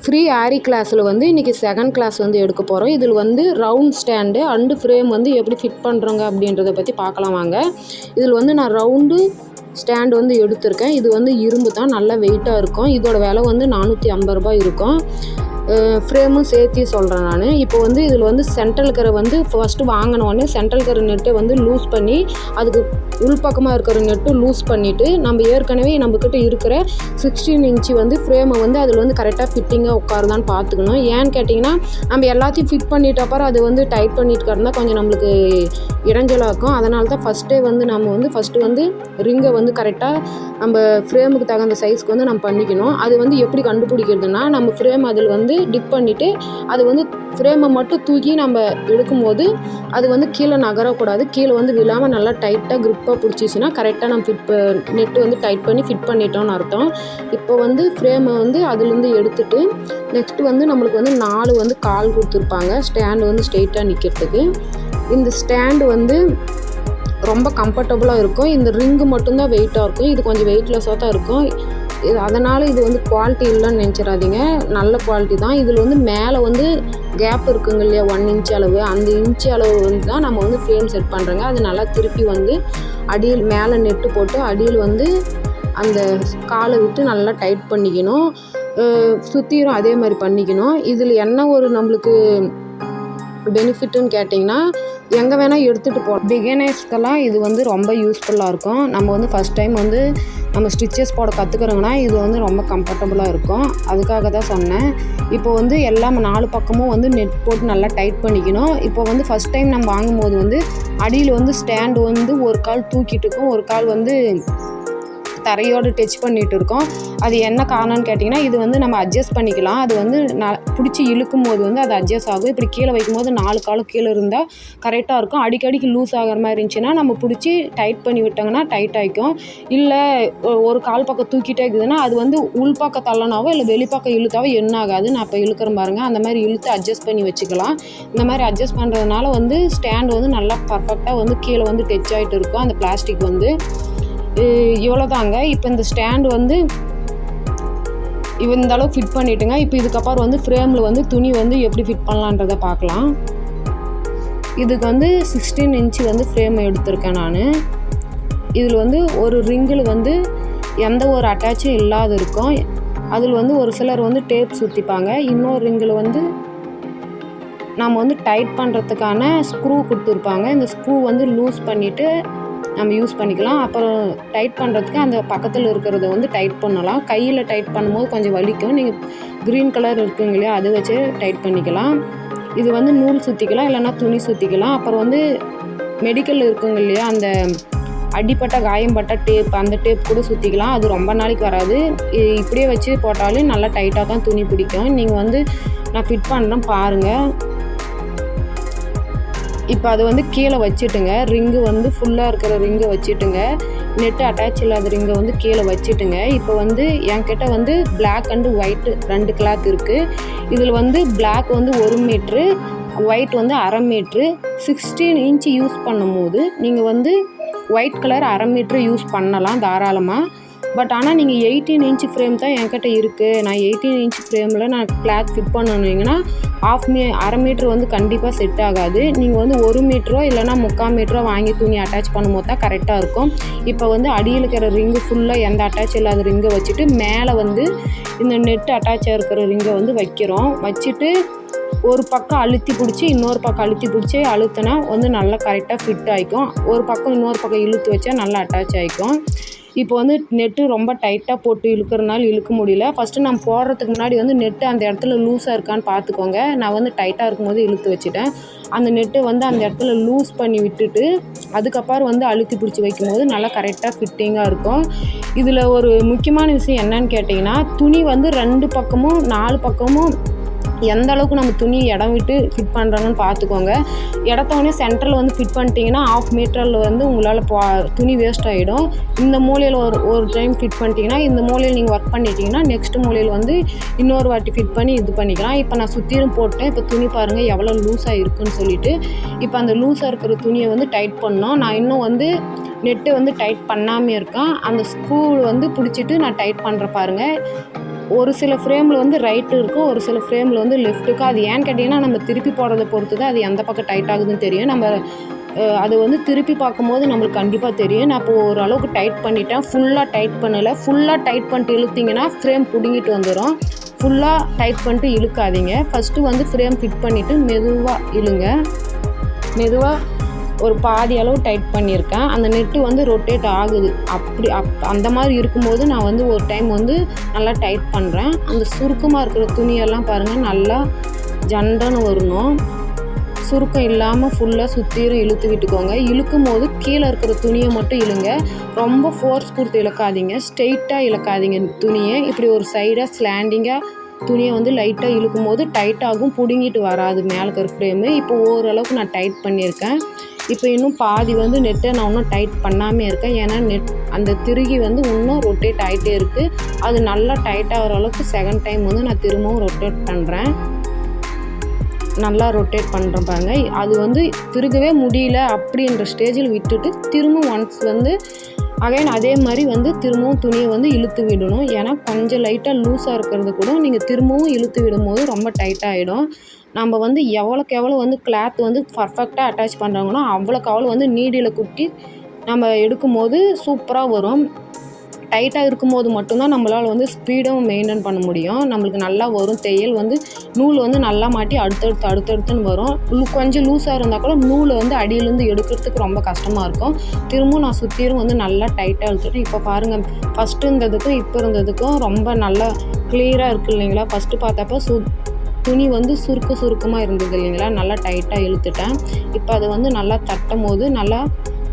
Free ஆரி கிளாஸில் வந்து இன்றைக்கி செகண்ட் கிளாஸ் வந்து எடுக்க போகிறோம். இதில் வந்து ரவுண்ட் ஸ்டாண்டு அண்டு ஃப்ரேம் வந்து எப்படி ஃபிட் பண்ணுறோங்க அப்படின்றத பற்றி பார்க்கலாம் வாங்க. இதில் வந்து நான் ரவுண்டு ஸ்டாண்டு வந்து எடுத்திருக்கேன். இது வந்து இரும்பு தான், நல்லா வெயிட்டாக இருக்கும். இதோட விலை வந்து 450 ரூபாய் இருக்கும். ஃப்ரேமும் சேர்த்து சொல்கிறேன் நான். இப்போ வந்து இதில் வந்து சென்ட்ரல் கரை வந்து ஃபஸ்ட்டு வாங்கினோடனே சென்ட்ரல் கரை நெட்டை வந்து லூஸ் பண்ணி அதுக்கு உள்பக்கமாக இருக்கிற நெட்டு லூஸ் பண்ணிவிட்டு நம்ம ஏற்கனவே நம்மக்கிட்ட இருக்கிற 16 இன்ச்சு வந்து ஃப்ரேமை வந்து அதில் வந்து கரெக்டாக ஃபிட்டிங்காக உட்காருதான்னு பார்த்துக்கணும். ஏன்னு கேட்டிங்கன்னா நம்ம எல்லாத்தையும் ஃபிட் பண்ணிட்ட அப்புறம் அது வந்து டைட் பண்ணிட்டு இருந்தால் கொஞ்சம் நம்மளுக்கு இடைஞ்சலாக இருக்கும். அதனால தான் ஃபஸ்ட்டே வந்து நம்ம வந்து ஃபஸ்ட்டு வந்து ரிங்கை வந்து கரெக்டாக நம்ம ஃப்ரேமுக்கு தகுந்த சைஸ்க்கு வந்து நம்ம பண்ணிக்கணும். அது வந்து எப்படி கண்டுபிடிக்கிறதுனா, நம்ம ஃப்ரேம் அதில் வந்து டிப் பண்ணிவிட்டு அது வந்து ஃப்ரேமை மட்டும் தூக்கி நம்ம எடுக்கும்போது அது வந்து கீழே நகரக்கூடாது. கீழே வந்து விழாமல் நல்லா டைட்டாக க்ரிப்பாக பிடிச்சிச்சின்னா கரெக்டாக நம்ம நெட்டு வந்து டைட் பண்ணி ஃபிட் பண்ணிட்டோம்னு அர்த்தம். இப்போ வந்து ஃப்ரேமை வந்து அதுலேருந்து எடுத்துட்டு நெக்ஸ்ட்டு வந்து நம்மளுக்கு வந்து 4 வந்து கால் கொடுத்துருப்பாங்க ஸ்டாண்டு வந்து ஸ்ட்ரெயிட்டாக நிற்கிறதுக்கு. இந்த ஸ்டாண்டு வந்து ரொம்ப கம்ஃபர்டபுளாக இருக்கும். இந்த ரிங்கு மட்டும்தான் வெயிட்டாக இருக்கும். இது கொஞ்சம் வெயிட்லெஸ்ஸாக தான் இருக்கும். அதனால் இது வந்து குவாலிட்டி இல்லைன்னு நினச்சிடாதீங்க, நல்ல குவாலிட்டி தான். இதில் வந்து மேலே வந்து கேப் இருக்குங்க இல்லையா, 1 இன்ச் அளவு, அந்த இன்ச்சு அளவு வந்து தான் நம்ம வந்து ஃப்ரேம் செட் பண்ணுறோங்க. அது நல்லா திருப்பி வந்து அடியில் மேலே நெட்டு போட்டு அடியில் வந்து அந்த காலை விட்டு நல்லா டைட் பண்ணிக்கணும். சுற்றியும் அதே மாதிரி பண்ணிக்கணும். இதில் என்ன ஒரு நம்மளுக்கு பெனிஃபிட்டுன்னு கேட்டிங்கன்னா, எங்கே வேணால் எடுத்துகிட்டு போகலாம். பிகினர்ஸ்க்கெல்லாம் இது வந்து ரொம்ப யூஸ்ஃபுல்லாக இருக்கும். நம்ம வந்து ஃபஸ்ட் டைம் வந்து நம்ம ஸ்டிச்சஸ் போட கற்றுக்குறோங்கன்னா இது வந்து ரொம்ப கம்ஃபர்டபுளாக இருக்கும். அதுக்காக தான் சொன்னேன். இப்போ வந்து எல்லாம் 4 பக்கமும் வந்து நெட் போட்டு நல்லா டைட் பண்ணிக்கணும். இப்போ வந்து ஃபஸ்ட் டைம் நம்ம வாங்கும்போது வந்து அடியில் வந்து ஸ்டாண்டு வந்து ஒரு கால் தூக்கிட்டு இருக்கும், ஒரு கால் வந்து தரையோடு டச் பண்ணிகிட்டு இருக்கோம். அது என்ன காரணம்னு கேட்டிங்கன்னா, இது வந்து நம்ம அட்ஜஸ்ட் பண்ணிக்கலாம். அது வந்து பிடிச்சி இழுக்கும் போது வந்து அது அட்ஜஸ்ட் ஆகும். இப்படி கீழே வைக்கும்போது 4 காலும் கீழே இருந்தால் கரெக்டாக இருக்கும். அடிக்கடிக்கு லூஸ் ஆகிற மாதிரி இருந்துச்சுன்னா நம்ம பிடிச்சி டைட் பண்ணி விட்டாங்கன்னா டைட் ஆகிக்கும். இல்லை ஒரு கால் பக்கம் தூக்கிட்டே இருக்குதுன்னா அது வந்து உள்பக்கம் தள்ளனாவோ இல்லை வெளிப்பக்கம் இழுத்தாவோ என்ன ஆகாது. நான் இப்போ இழுக்கிறேன் பாருங்கள், அந்த மாதிரி இழுத்து அட்ஜஸ்ட் பண்ணி வச்சுக்கலாம். இந்த மாதிரி அட்ஜஸ்ட் பண்ணுறதுனால வந்து ஸ்டாண்டு வந்து நல்லா பர்ஃபெக்டாக வந்து கீழே வந்து டச் ஆகிட்டு இருக்கும். அந்த பிளாஸ்டிக் வந்து இவ்வளோதாங்க. இப்போ இந்த ஸ்டாண்டு வந்து இந்த அளவுக்கு ஃபிட் பண்ணிவிட்டுங்க. இப்போ இதுக்கப்புறம் வந்து ஃப்ரேமில் வந்து துணி வந்து எப்படி ஃபிட் பண்ணலான்றதை பார்க்கலாம். இதுக்கு வந்து 16 இன்ச்சு வந்து ஃப்ரேம் எடுத்திருக்கேன் நான். இதில் வந்து ஒரு ரிங்கில் வந்து எந்த ஒரு அட்டாச்சும் இல்லாத இருக்கும். அதில் வந்து ஒரு சிலர் வந்து டேப் சுற்றிப்பாங்க. இன்னொரு ரிங்கில் வந்து நம்ம வந்து டைட் பண்ணுறதுக்கான ஸ்க்ரூ கொடுத்துருப்பாங்க. இந்த ஸ்க்ரூ வந்து லூஸ் பண்ணிவிட்டு நம்ம யூஸ் பண்ணிக்கலாம். அப்புறம் டைட் பண்ணுறதுக்கு அந்த பக்கத்தில் இருக்கிறத வந்து டைட் பண்ணலாம். கையில் டைட் பண்ணும்போது கொஞ்சம் வலிக்கும். நீங்கள் க்ரீன் கலர் இருக்குங்க இல்லையா, அதை வச்சு டைட் பண்ணிக்கலாம். இது வந்து நூல் சுற்றிக்கலாம், இல்லைன்னா துணி சுற்றிக்கலாம். அப்புறம் வந்து மெடிக்கலில் இருக்குங்க இல்லையா, அந்த அடிப்பட்ட காயம்பட்ட டேப், அந்த டேப் கூட சுற்றிக்கலாம். அது ரொம்ப நாளைக்கு வராது. இப்படியே வச்சு போட்டாலும் நல்லா டைட்டாக தான் துணி பிடிக்கும். நீங்கள் வந்து நான் ஃபிட் பண்ணுறேன் பாருங்கள். இப்போ அது வந்து கீழே வச்சுட்டுங்க. ரிங்கு வந்து ஃபுல்லாக இருக்கிற ரிங்கை வச்சுட்டுங்க. நெட்டு அட்டாச் இல்லாத ரிங்கை வந்து கீழே வச்சுட்டுங்க. இப்போ வந்து என்கிட்ட வந்து பிளாக் அண்டு ஒயிட் 2 கிளாத் இருக்குது. இதில் வந்து பிளாக் வந்து 1 மீட்ரு, ஒயிட் வந்து 1/2 மீட்ரு. 16 இன்ச்சு யூஸ் பண்ணும்போது நீங்கள் வந்து ஒயிட் கலர் 1/2 மீட்ரு யூஸ் பண்ணலாம் தாராளமாக. பட் ஆனால் நீங்கள் 18 இன்ச்சு ஃப்ரேம் தான் என்கிட்ட இருக்குது, நான் 18 இன்ச்சு ஃப்ரேமில் நான் கிளாத் ஃபிட் பண்ணணுங்கன்னா 1/2 மீட்ரு வந்து கண்டிப்பாக செட் ஆகாது. நீங்கள் வந்து 1 மீட்டரோ இல்லைனா 3/4 மீட்டரோ வாங்கி துணி அட்டாச் பண்ணும்போது தான் கரெக்டாக இருக்கும். இப்போ வந்து அடியில் இருக்கிற ரிங்கு ஃபுல்லாக எந்த அட்டாச் இல்லாத ரிங்கை வச்சுட்டு மேலே வந்து இந்த நெட்டு அட்டாச்சாக இருக்கிற ரிங்கை வந்து வைக்கிறோம். வச்சுட்டு ஒரு பக்கம் அழுத்தி பிடிச்சி இன்னொரு பக்கம் அழுத்தி பிடிச்சி அழுத்தினா வந்து நல்லா கரெக்டாக ஃபிட் ஆகிக்கும். ஒரு பக்கம் இன்னொரு பக்கம் இழுத்து வச்சா நல்லா அட்டாச் ஆகிக்கும். இப்போ வந்து நெட்டு ரொம்ப டைட்டாக போட்டு இழுக்கிறனால இழுக்க முடியல. ஃபஸ்ட்டு நம்ம போடுறதுக்கு முன்னாடி வந்து நெட்டு அந்த இடத்துல லூஸாக இருக்கான்னு பார்த்துக்கோங்க. நான் வந்து டைட்டாக இருக்கும்போது இழுத்து வச்சுட்டேன். அந்த நெட்டு வந்து அந்த இடத்துல லூஸ் பண்ணி விட்டுட்டு அதுக்கப்புறம் வந்து அழுத்தி பிடிச்சி வைக்கும்போது நல்லா கரெக்டாக ஃபிட்டிங்காக இருக்கும். இதில் ஒரு முக்கியமான விஷயம் என்னன்னு கேட்டிங்கன்னா, துணி வந்து 2 பக்கமும் 4 பக்கமும் எந்த அளவுக்கு நம்ம துணி இடம் விட்டு ஃபிட் பண்ணுறாங்கன்னு பார்த்துக்கோங்க. இடத்தோடனே சென்டரில் வந்து ஃபிட் பண்ணிட்டீங்கன்னா 1/2 மீட்டரில் வந்து உங்களால் துணி வேஸ்ட் ஆகிடும். இந்த மூலையில் ஒரு டைம் ஃபிட் பண்ணிட்டீங்கன்னா இந்த மூலையில் நீங்கள் ஒர்க் பண்ணிட்டீங்கன்னா நெக்ஸ்ட் மூலையில் வந்து இன்னொரு வாட்டி ஃபிட் பண்ணி இது பண்ணிக்கலாம். இப்போ நான் சுற்றிலும் போட்டேன். இப்போ துணி பாருங்கள் எவ்வளோ லூஸாக இருக்குதுன்னு சொல்லிட்டு. இப்போ அந்த லூஸாக இருக்கிற துணியை வந்து டைட் பண்ணோம். நான் இன்னும் வந்து நெட்டு வந்து டைட் பண்ணாமல் இருக்கேன். அந்த ஸ்க்ரூ வந்து பிடிச்சிட்டு நான் டைட் பண்ணுற பாருங்கள். ஒரு சில ஃப்ரேமில் வந்து ரைட்டு இருக்கும், ஒரு சில ஃப்ரேமில் வந்து லெஃப்ட் இருக்கும். அது ஏன்னு கேட்டிங்கன்னா நம்ம திருப்பி போடுறத பொறுத்து தான் அது எந்த பக்கம் டைட் ஆகுதுன்னு தெரியும். நம்ம அது வந்து திருப்பி பார்க்கும்போது நம்மளுக்கு கண்டிப்பாக தெரியும். நான் இப்போ ஓரளவுக்கு டைட் பண்ணிட்டேன். ஃபுல்லாக டைட் பண்ணலை. ஃபுல்லாக டைட் பண்ணிட்டு இழுத்திங்கன்னா ஃப்ரேம் பிடுங்கிட்டு வந்துடும். ஃபுல்லாக டைட் பண்ணிட்டு இழுக்காதீங்க. ஃபஸ்ட்டு வந்து ஃப்ரேம் ஃபிட் பண்ணிவிட்டு மெதுவாக இழுங்க. மெதுவாக ஒரு பாதி அளவு டைட் பண்ணியிருக்கேன். அந்த நெட்டு வந்து ரொட்டேட் ஆகுது. அந்த மாதிரி இருக்கும்போது நான் வந்து ஒரு டைம் வந்து நல்லா டைட் பண்ணுறேன். அந்த சுருக்கமாக இருக்கிற துணியெல்லாம் பாருங்கள் நல்லா ஜண்டன்னு வரணும். சுருக்கம் இல்லாமல் ஃபுல்லாக சுற்றியும் இழுத்து விட்டுக்கோங்க. இழுக்கும் போது கீழே இருக்கிற துணியை மட்டும் இழுங்க. ரொம்ப ஃபோர்ஸ் கொடுத்து இழுக்காதீங்க. ஸ்ட்ரெயிட்டாக இழுக்காதீங்க துணியை. இப்படி ஒரு சைடாக ஸ்லாண்டிங்காக துணியை வந்து லைட்டாக இழுக்கும் போது டைட்டாகும், பிடுங்கிட்டு வராது மேலே இருக்கிற ஃப்ரேமு. இப்போ ஓரளவுக்கு நான் டைட் பண்ணியிருக்கேன். இப்போ இன்னும் பாதி வந்து நெட்டை நான் இன்னும் டைட் பண்ணாமல் இருக்கேன். ஏன்னா அந்த திருகி வந்து இன்னும் ரொட்டேட் ஆகிட்டே இருக்குது. அது நல்லா டைட் ஆகிற அளவுக்கு செகண்ட் டைம் வந்து நான் திரும்பவும் ரொட்டேட் பண்ணுறேன். நல்லா ரொட்டேட் பண்ணுறேன் பாருங்கள். அது வந்து திருகவே முடியல அப்படின்ற ஸ்டேஜில் விட்டுட்டு திரும்பவும் ஒன்ஸ் வந்து அகைன் அதே மாதிரி வந்து திரும்பவும் துணியை வந்து இழுத்து விடணும். ஏன்னா கொஞ்சம் லைட்டாக லூஸாக இருக்கிறது கூட நீங்கள் திரும்பவும் இழுத்து விடும்போது ரொம்ப டைட்டாகிடும். நம்ம வந்து எவ்வளோக்கு எவ்வளோ வந்து கிளாத் வந்து பர்ஃபெக்டாக அட்டாச் பண்ணுறாங்கன்னா அவ்வளோக்கு அவ்வளோ வந்து நீடியில் குட்டி நம்ம எடுக்கும்போது சூப்பராக வரும். டைட்டாக இருக்கும்போது மட்டும்தான் நம்மளால் வந்து ஸ்பீடும் மெயின்டைன் பண்ண முடியும். நம்மளுக்கு நல்லா வரும். தையல் வந்து நூல் வந்து நல்லா மாட்டி அடுத்தடுத்துன்னு வரும். கொஞ்சம் லூஸாக இருந்தால் கூட நூலை வந்து அடியிலேருந்து எடுக்கிறதுக்கு ரொம்ப கஷ்டமாக இருக்கும். திரும்பவும் நான் சுற்றிலும் வந்து நல்லா டைட்டாக இழுத்துட்டேன். இப்போ பாருங்கள், ஃபஸ்ட்டு இருந்ததுக்கும் இப்போ இருந்ததுக்கும் ரொம்ப நல்லா கிளியராக இருக்குது இல்லைங்களா? ஃபஸ்ட்டு பார்த்தப்போ துணி வந்து சுருக்கமாக இருந்தது இல்லைங்களா? நல்லா டைட்டாக இழுத்துட்டேன். இப்போ அது வந்து நல்லா தட்டும் போது நல்லா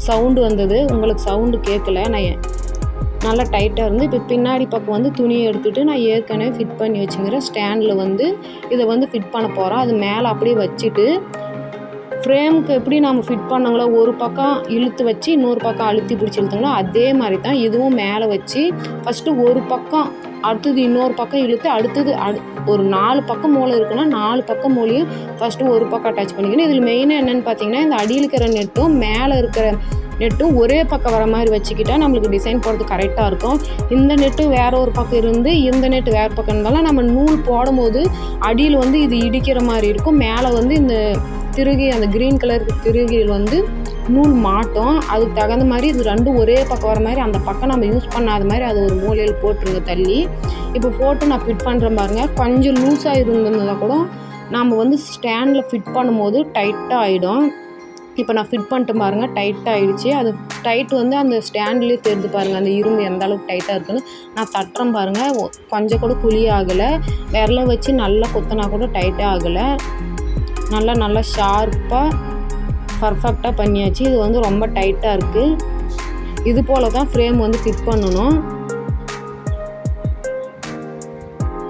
சவுண்டு வந்தது. உங்களுக்கு சவுண்டு கேட்கல. நான் நல்லா டைட்டாக இருந்து இப்போ பின்னாடி பக்கம் வந்து துணியை எடுத்துகிட்டு நான் ஏற்கனவே ஃபிட் பண்ணி வச்சுங்கிற ஸ்டாண்டில் வந்து இதை வந்து ஃபிட் பண்ண போகிறோம். அது மேலே அப்படியே வச்சுட்டு ஃப்ரேமுக்கு எப்படி நம்ம ஃபிட் பண்ணாங்களோ ஒரு பக்கம் இழுத்து வச்சு இன்னொரு பக்கம் அழுத்தி பிடிச்சி இழுத்தாங்களோ அதே மாதிரி தான் இதுவும் மேலே வச்சு ஃபஸ்ட்டு ஒரு பக்கம் அடுத்தது இன்னொரு பக்கம் இழுத்து அடுத்தது ஒரு 4 பக்கம் மூளை இருக்குன்னா 4 பக்கம் மூலையும் ஃபஸ்ட்டு ஒரு பக்கம் அட்டாச் பண்ணிக்கணும். இதில் மெயினாக என்னென்னு பார்த்தீங்கன்னா இந்த அடியில் இருக்கிற நெட்டும் மேலே இருக்கிற நெட்டும் ஒரே பக்கம் வர மாதிரி வச்சுக்கிட்டால் நம்மளுக்கு டிசைன் போடுறது கரெக்டாக இருக்கும். இந்த நெட்டு வேறு ஒரு பக்கம் இருந்து இந்த நெட்டு வேறு பக்கம் இருந்தாலும் நம்ம நூல் போடும்போது அடியில் வந்து இது இடிக்கிற மாதிரி இருக்கும். மேலே வந்து இந்த திருகி அந்த க்ரீன் கலர் திருகியில் வந்து நூல் மாட்டோம். அதுக்கு தகுந்த மாதிரி இது ரெண்டும் ஒரே பக்கம் வர மாதிரி அந்த பக்கம் நம்ம யூஸ் பண்ணாத மாதிரி அது ஒரு மூலையில் போட்டுருங்க தள்ளி. இப்போ போட்டு நான் ஃபிட் பண்ணுறேன் பாருங்கள். கொஞ்சம் லூஸாக இருந்ததுன்னா கூட நம்ம வந்து ஸ்டாண்டில் ஃபிட் பண்ணும்போது டைட்டாக ஆகிடும். இப்போ நான் ஃபிட் பண்ணிட்டு பாருங்கள், டைட்டாக ஆகிடுச்சு. அது டைட் வந்து அந்த ஸ்டாண்ட்லேயே தெரிஞ்சு பாருங்கள் அந்த இரும்பு எந்த அளவுக்கு டைட்டாக இருக்குன்னு. நான் தட்டுறேன் பாருங்கள், கொஞ்சம் கூட குழி ஆகலை. விரலை வச்சு நல்லா குத்தினா கூட டைட்டாக ஆகலை. நல்லா ஷார்ப்பாக பர்ஃபெக்டாக பண்ணியாச்சு. இது வந்து ரொம்ப டைட்டாக இருக்குது. இது போல் தான் ஃப்ரேம் வந்து ஃபிட் பண்ணணும்.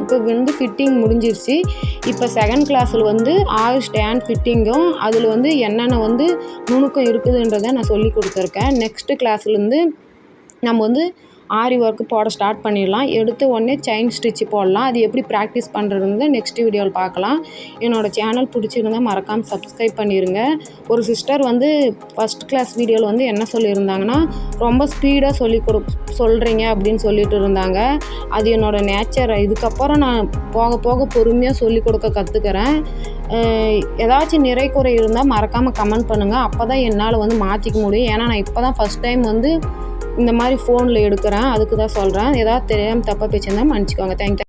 இப்போ வந்து ஃபிட்டிங் முடிஞ்சிருச்சு. இப்போ செகண்ட் கிளாஸில் வந்து 6 ஸ்டாண்ட் ஃபிட்டிங்கும் அதில் வந்து என்னென்ன வந்து நுணுக்கம் இருக்குதுன்றதை நான் சொல்லி கொடுத்துருக்கேன். நெக்ஸ்ட்டு கிளாஸ்லேருந்து நம்ம வந்து ஆரி ஒர்க்கு போட ஸ்டார்ட் பண்ணிடலாம். எடுத்த உடனே செயின் ஸ்டிச்சு போடலாம். அது எப்படி ப்ராக்டிஸ் பண்ணுறதுன்னு நெக்ஸ்ட் வீடியோவில் பார்க்கலாம். என்னோடய சேனல் பிடிச்சிருந்தால் மறக்காமல் சப்ஸ்கிரைப் பண்ணிடுங்க. ஒரு சிஸ்டர் வந்து ஃபஸ்ட் கிளாஸ் வீடியோவில் வந்து என்ன சொல்லியிருந்தாங்கன்னா ரொம்ப ஸ்பீடாக சொல்கிறீங்க அப்படின்னு சொல்லிட்டு இருந்தாங்க. அது என்னோடய நேச்சர். இதுக்கப்புறம் நான் போக பொறுமையாக சொல்லிக் கொடுக்க கற்றுக்கிறேன். ஏதாச்சும் நிறை குறை இருந்தால் மறக்காமல் கமெண்ட் பண்ணுங்கள். அப்போ தான் என்னால் வந்து மாற்றிக்க முடியும். ஏன்னா நான் இப்போ தான் ஃபஸ்ட் டைம் வந்து இந்த மாதிரி ஃபோனில் எடுக்கிறேன். அதுக்கு தான் சொல்கிறேன். ஏதாவது தெரியாமல் தப்பாக பேசியிருந்தால் மன்னிச்சிக்கோங்க. தேங்க்யூ.